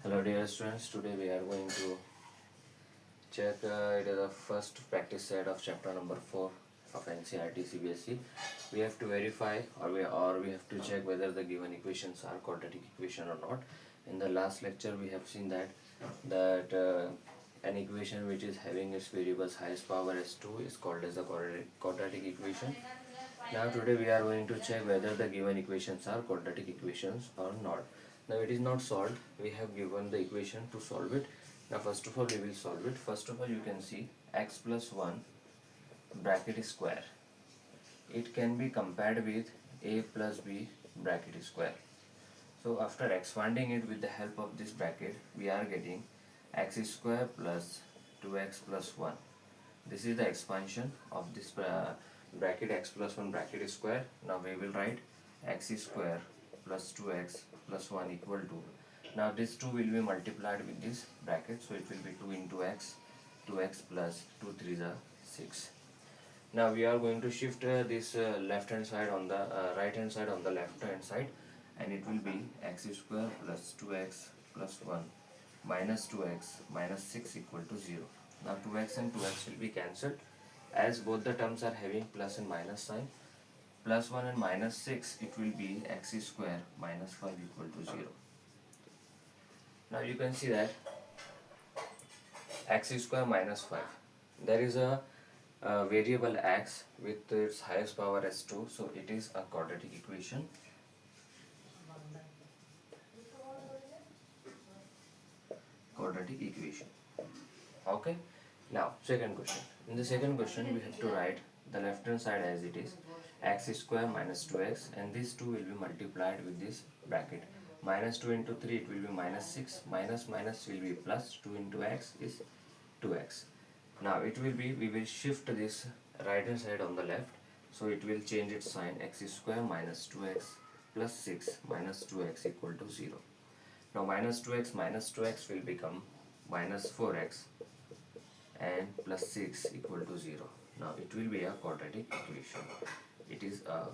Hello dear students, today we are going to check it is the first practice set of chapter number 4 of NCERT CBSE. We have to verify or we have to check whether the given equations are quadratic equation or not. In the last lecture we have seen that an equation which is having its variables highest power as 2 is called as a quadratic equation. Now today we are going to check whether the given equations are quadratic equations or not. Now it is not solved. We have given the equation to solve it. Now first of all we will solve it. First of all you can see x plus 1 bracket square. It can be compared with a plus b bracket square. So after expanding it with the help of this bracket, we are getting x square plus 2x plus 1. This is the expansion of this bracket x plus 1 bracket square. Now we will write x square plus 2x plus 1 equal to, now this 2 will be multiplied with this bracket, so it will be 2 into x, 2x plus 2 3 is 6. Now we are going to shift this left hand side on the right hand side on the left hand side, and it will be x square plus 2x plus 1 minus 2x minus 6 equal to 0. Now 2x and 2x will be cancelled, as both the terms are having plus and minus sign. Plus 1 and minus 6, it will be x square minus 5 equal to 0. Now you can see that x square minus 5. There is a variable x with its highest power as 2, so it is a quadratic equation. Okay. Now second question. In the second question we have to write the left hand side as it is, x square minus 2x, and this 2 will be multiplied with this bracket. Minus 2 into 3 it will be minus 6, minus minus will be plus, 2 into x is 2x. Now it will be, we will shift this right hand side on the left, so it will change its sign, x square minus 2x plus 6 minus 2x equal to 0. Now minus 2x will become minus 4x and plus 6 equal to 0. Now it will be a quadratic equation. It is a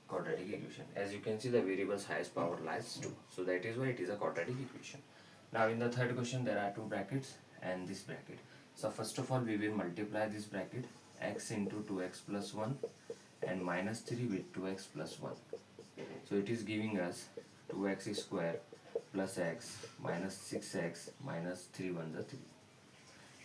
quadratic equation. As you can see, the variable's highest power lies 2. So that is why it is a quadratic equation. Now in the third question there are two brackets and this bracket. So first of all we will multiply this bracket, x into 2x plus 1 and minus 3 with 2x plus 1. So it is giving us 2x square plus x minus 6x minus 3 1 is 3.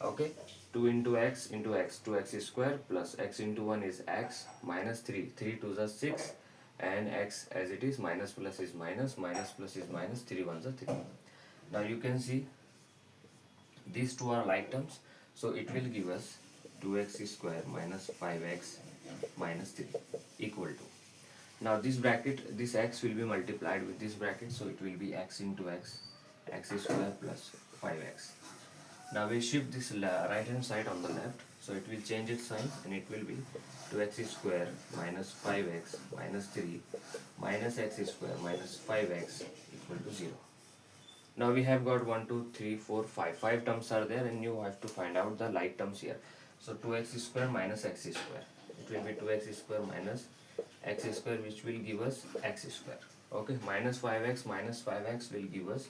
Okay, 2 into x, 2x square plus x into 1 is x minus 3 2 is 6, and x as it is, minus plus is minus, minus plus is minus, 3 1 is 3. Now you can see these two are like terms, so it will give us 2x square minus 5x minus 3 equal to, now this bracket, this x will be multiplied with this bracket, so it will be x into x square plus 5x. Now we shift this right hand side on the left, so it will change its sign and it will be 2x square minus 5x minus 3 minus x square minus 5x equal to 0. Now we have got 1 2 3 4 5 terms are there, and you have to find out the like terms here. So 2x square minus x square, it will be 2x square minus x square, which will give us x square. Okay, minus 5x will give us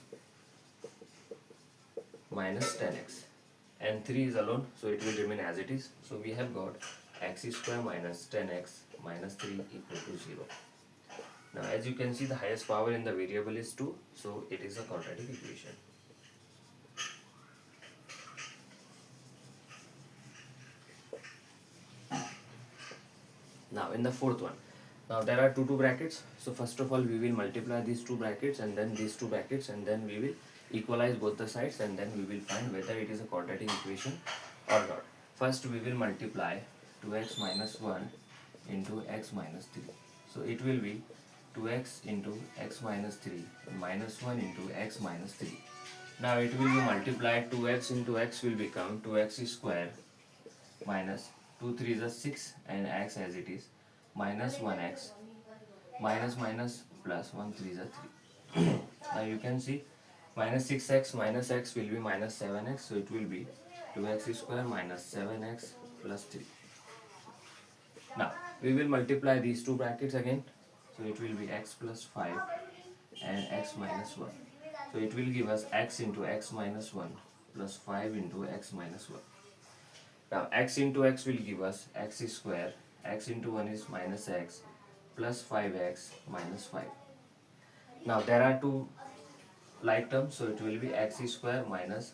minus 10x, and 3 is alone, so it will remain as it is. So we have got x square minus 10x minus 3 equal to 0. Now as you can see, the highest power in the variable is 2, so it is a quadratic equation. Now in the fourth one, now there are two brackets, so first of all we will multiply these two brackets and then these two brackets, and then we will equalize both the sides, and then we will find whether it is a quadratic equation or not. First we will multiply 2x minus 1 into x minus 3, so it will be 2x into x minus 3 minus 1 into x minus 3. Now it will be multiplied, 2x into x will become 2x square minus 2 3 is 6, and x as it is, minus 1x minus minus plus 1 3 is 3. Now you can see minus 6x minus x will be minus 7x, so it will be 2x square minus 7x plus 3. Now We will multiply these two brackets again. So it will be x plus 5 and x minus 1. So it will give us x into x minus 1 plus 5 into x minus 1. Now x into x will give us x square, x into 1 is minus x plus 5x minus 5. Now there are two like terms, so it will be x square minus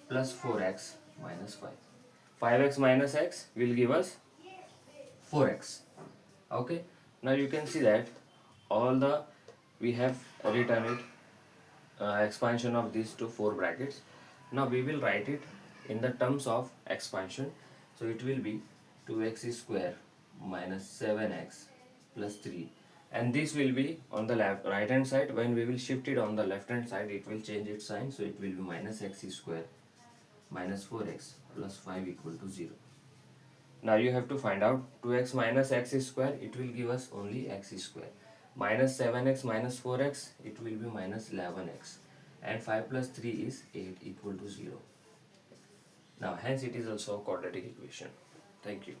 plus 4x minus 5. 5x minus x will give us 4x. Okay, now you can see that all the we have written it expansion of these two four brackets. Now we will write it in the terms of expansion. So it will be 2x square minus 7x plus 3, and this will be on the left right hand side. When we will shift it on the left hand side, it will change its sign, so it will be minus x square minus 4x plus 5 equal to 0. Now you have to find out 2x minus x square, it will give us only x square. Minus 7x minus 4x, it will be minus 11x. And 5 plus 3 is 8 equal to 0. Now hence it is also a quadratic equation. Thank you.